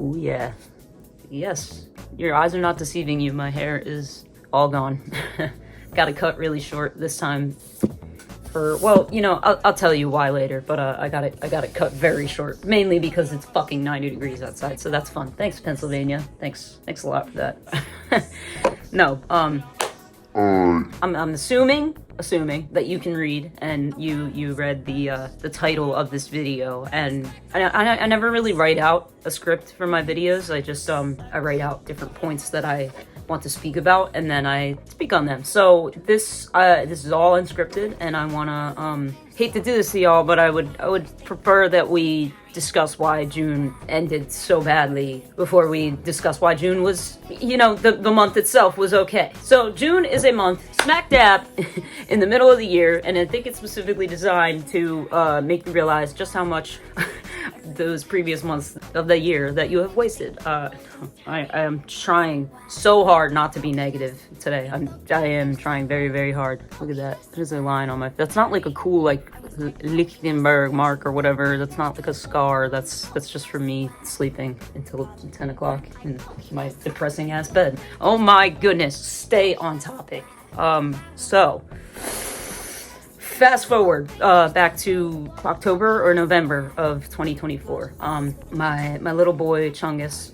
Oh yeah. Yes. Your eyes are not deceiving you. My hair is all gone. Got it cut really short this time. Well, I'll tell you why later, but I got it cut very short, mainly because it's fucking 90 degrees outside, so that's fun. Thanks, Pennsylvania. Thanks a lot for that. No, I'm assuming that you can read, and you read the title of this video, and I never really write out a script for my videos. I just I write out different points that I want to speak about, and then I speak on them. So this is all unscripted, and I wanna hate to do this to y'all, but I would prefer that we discuss why June ended so badly before we discuss why June was, the month itself was okay. So June is a month smack dab in the middle of the year, and I think it's specifically designed to make you realize just how much those previous months of the year that you have wasted. I am trying so hard not to be negative today. I am trying very, very hard. Look at that. There's a line on my... That's not like a cool, like, Lichtenberg mark or whatever. That's not like a scar. That's just for me sleeping until 10 o'clock in my depressing ass bed. Oh my goodness. Stay on topic. So... Fast forward back to October or November of 2024. My little boy Chungus,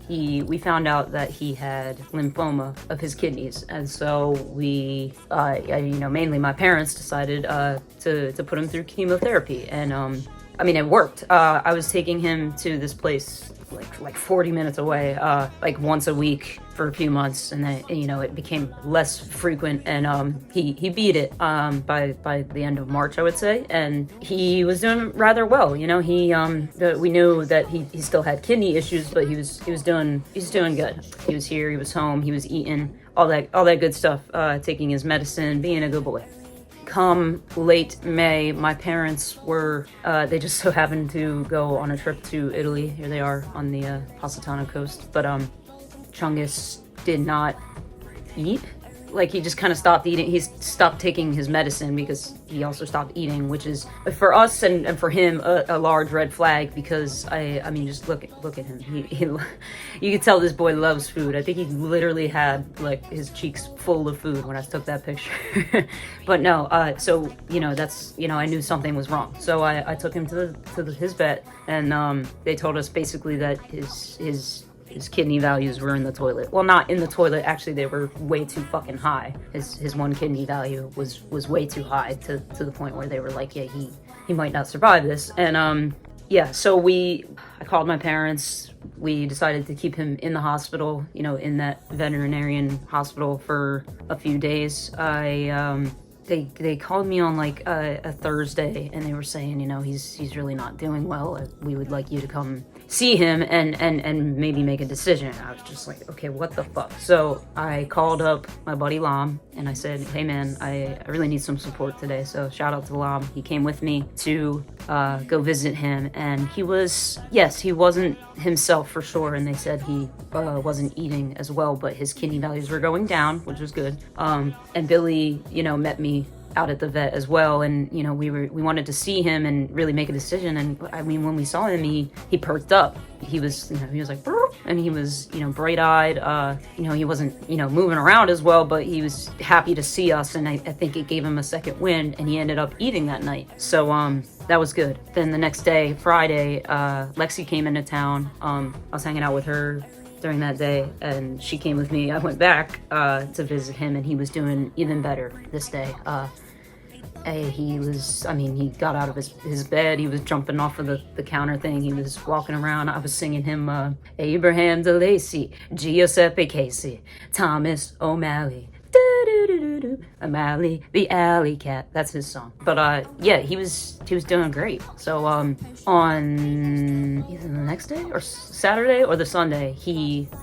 we found out that he had lymphoma of his kidneys, and so we, mainly my parents decided to put him through chemotherapy, and it worked. I was taking him to this place like 40 minutes away, like once a week for a few months, and then it became less frequent, and he beat it by the end of March, I would say, and he was doing rather well. We knew that he still had kidney issues, but he was doing good. He was here, he was home, he was eating all that good stuff, taking his medicine, being a good boy. Come late May, my parents were, they just so happened to go on a trip to Italy. Here they are on the Positano coast. But Chungus did not eat. Like, he just kind of stopped eating. He stopped taking his medicine because he also stopped eating, which is, for us and for him, a large red flag, because, I mean, just look at him. You can tell this boy loves food. I think he literally had, like, his cheeks full of food when I took that picture. But no, so, that's, I knew something was wrong. So I took him to his vet, and they told us basically that his kidney values were in the toilet. Well, not in the toilet, actually, they were way too fucking high. His one kidney value was way too high to the point where they were like, yeah, he might not survive this. And so I called my parents. We decided to keep him in the hospital, in that veterinarian hospital for a few days. They called me on like a Thursday, and they were saying, he's really not doing well. We would like you to come see him and maybe make a decision. I was just like, okay, what the fuck? So I called up my buddy Lam, and I said, hey man, I really need some support today. So shout out to Lam. He came with me to go visit him, and he wasn't himself for sure. And they said he wasn't eating as well, but his kidney values were going down, which was good. And Billy, met me out at the vet as well, and we wanted to see him and really make a decision. And I mean, when we saw him, he perked up. He was like, "Brr," and he was bright-eyed. He wasn't moving around as well, but he was happy to see us, and I think it gave him a second wind, and he ended up eating that night. So that was good. Then the next day, Friday, Lexi came into town. I was hanging out with her during that day, and she came with me. I went back to visit him, and he was doing even better this day. He got out of his bed. He was jumping off of the counter thing. He was walking around. I was singing him Abraham DeLacy, Giuseppe Casey, Thomas O'Malley, O'Malley, the alley cat. That's his song. But he was doing great. So on either the next day or Saturday or the Sunday,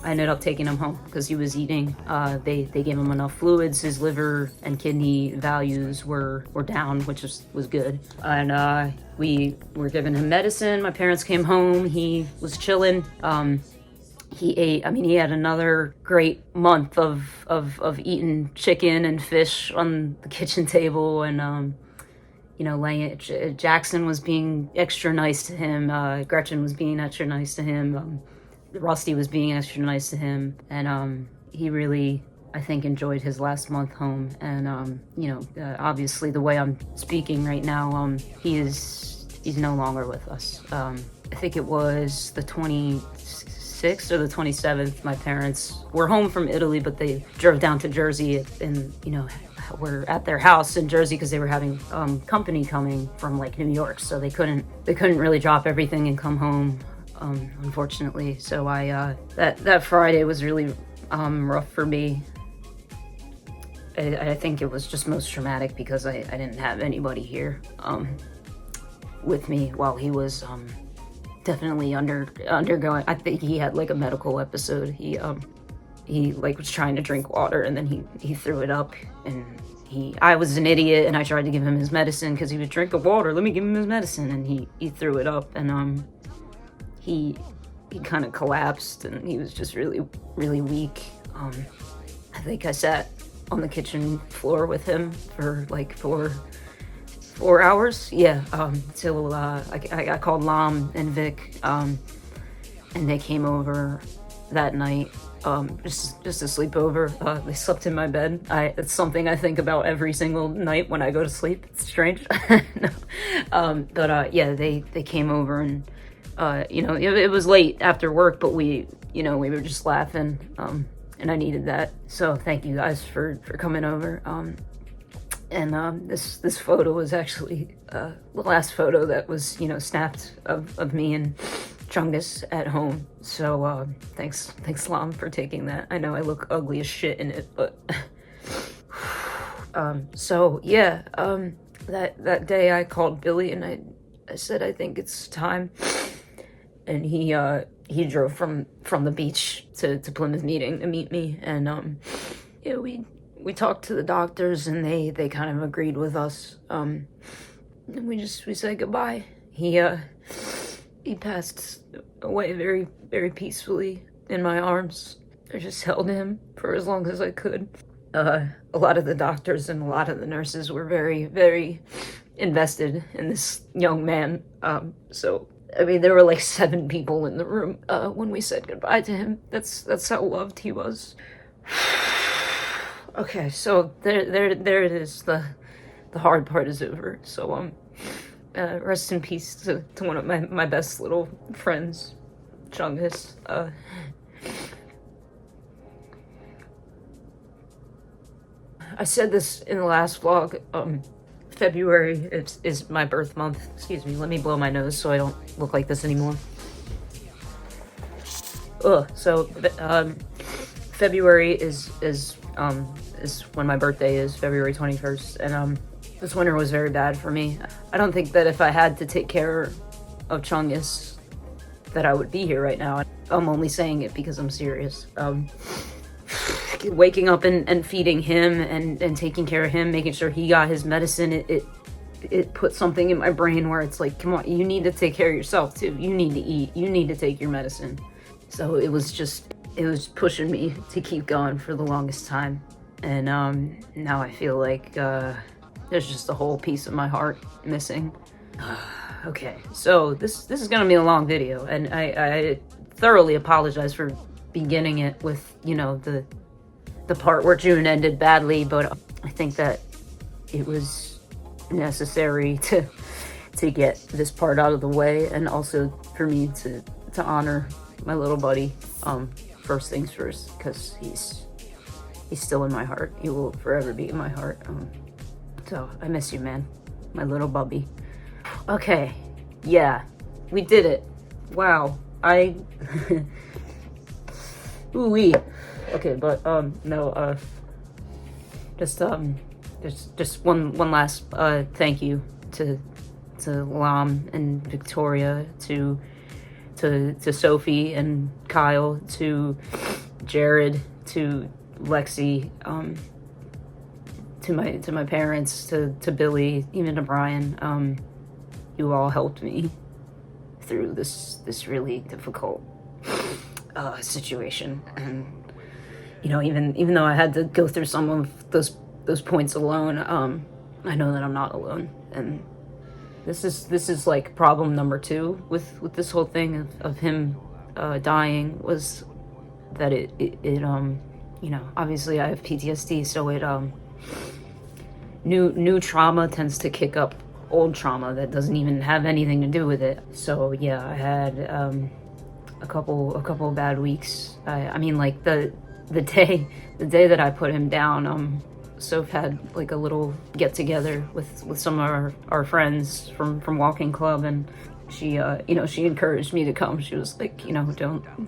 I ended up taking him home because he was eating. They gave him enough fluids. His liver and kidney values were down, which was good. And we were giving him medicine. My parents came home. He was chilling. He ate. He had another great month of eating chicken and fish on the kitchen table, and Jackson was being extra nice to him. Gretchen was being extra nice to him. Rusty was being extra nice to him, and he really, I think, enjoyed his last month home. And obviously the way I'm speaking right now, he's no longer with us. I think it was the 26th or the 27th. My parents were home from Italy, but they drove down to Jersey, and were at their house in Jersey because they were having company coming from like New York, so they couldn't really drop everything and come home, unfortunately. So I that Friday was really rough for me. I think it was just most traumatic because I didn't have anybody here with me while he was definitely undergoing. I think he had like a medical episode. He like was trying to drink water, and then he threw it up, and I was an idiot, and I tried to give him his medicine because he was drinking water. Let me give him his medicine, and he threw it up, and he kind of collapsed, and he was just really, really weak. I think I sat on the kitchen floor with him for like 4 hours. Yeah, till I called Lam and Vic, and they came over that night, just to sleep over. They slept in my bed. It's something I think about every single night when I go to sleep. It's strange. No. Yeah, they came over, and it was late after work, but we were just laughing, and I needed that. So thank you guys for coming over. And this photo was actually the last photo that was snapped of me and Chungus at home. So thanks Lam for taking that. I know I look ugly as shit in it, but so yeah, that day I called Billy, and I said I think it's time, and he drove from the beach to Plymouth Meeting to meet me, and yeah, we talked to the doctors, and they kind of agreed with us, and we said goodbye. He passed away very, very peacefully in my arms. I just held him for as long as I could. A lot of the doctors and a lot of the nurses were very, very invested in this young man. So, I mean, there were like 7 people in the room when we said goodbye to him. That's how loved he was. Okay, so there it is. The hard part is over. So rest in peace to one of my best little friends, Chungus. I said this in the last vlog. February is my birth month. Excuse me. Let me blow my nose so I don't look like this anymore. So February is when my birthday is, February 21st, and this winter was very bad for me. I don't think that if I had to take care of Chungus that I would be here right now. I'm only saying it because I'm serious. Waking up and feeding him and taking care of him, making sure he got his medicine, it put something in my brain where it's like, come on, you need to take care of yourself too. You need to eat. You need to take your medicine. So it was pushing me to keep going for the longest time. And now I feel like there's just a whole piece of my heart missing. Okay, so this is gonna be a long video, and I thoroughly apologize for beginning it with the part where June ended badly, but I think that it was necessary to get this part out of the way, and also for me to honor my little buddy. First things first, because he's still in my heart. He will forever be in my heart. So I miss you, man, my little bubby. Okay, yeah, we did it. Wow, ooh-wee. Okay, but no, just one last thank you to Lam and Victoria, to Sophie and Kyle, to Jared, to Lexi, to my parents, to Billy, even to Brian. You all helped me through this really difficult situation, and even though I had to go through some of those points alone, I know that I'm not alone, and this is like problem number 2 with this whole thing of him dying was that it you know, obviously I have PTSD, so it new trauma tends to kick up old trauma that doesn't even have anything to do with it. So yeah, I had a couple of bad weeks. I mean, like the day that I put him down, Soph had like a little get together with some of our friends from walking club, and she you know, she encouraged me to come. She was like, you know,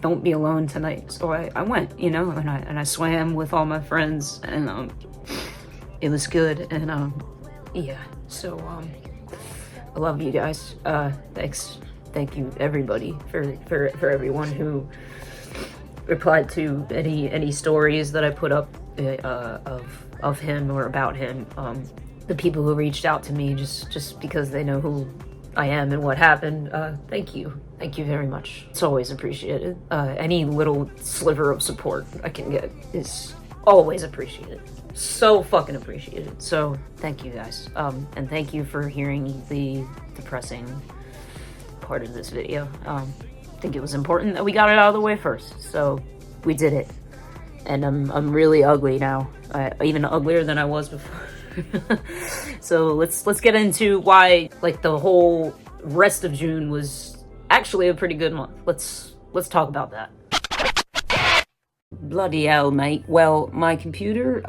don't be alone tonight. So I went, you know, and I swam with all my friends, and it was good. And yeah, so I love you guys. Thank you everybody for everyone who replied to any stories that I put up of him or about him. The people who reached out to me just because they know who I am and what happened. Thank you very much. It's always appreciated. Any little sliver of support I can get is always appreciated. So fucking appreciated. So thank you guys. And thank you for hearing the depressing part of this video. I think it was important that we got it out of the way first. So we did it. And I'm really ugly now. Even uglier than I was before. So let's get into why, like, the whole rest of June was actually a pretty good month. Let's talk about that. Bloody hell, mate. Well, my computer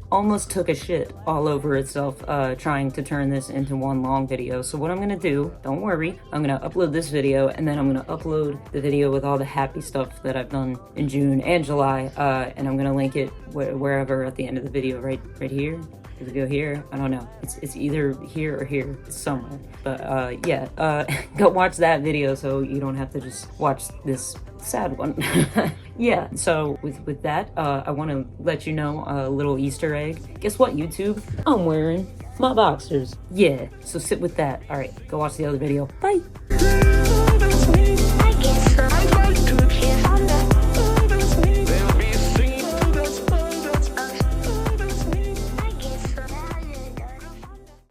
almost took a shit all over itself trying to turn this into one long video. So what I'm gonna do, don't worry, I'm gonna upload this video, and then I'm gonna upload the video with all the happy stuff that I've done in June and July, and I'm gonna link it wherever at the end of the video, right here. Does it go here? I don't know. It's either here or here. It's somewhere. But yeah, go watch that video so you don't have to just watch this sad one. Yeah, so with that, I want to let you know a little Easter egg. Guess what, YouTube? I'm wearing my boxers. Yeah, so sit with that. All right, go watch the other video. Bye.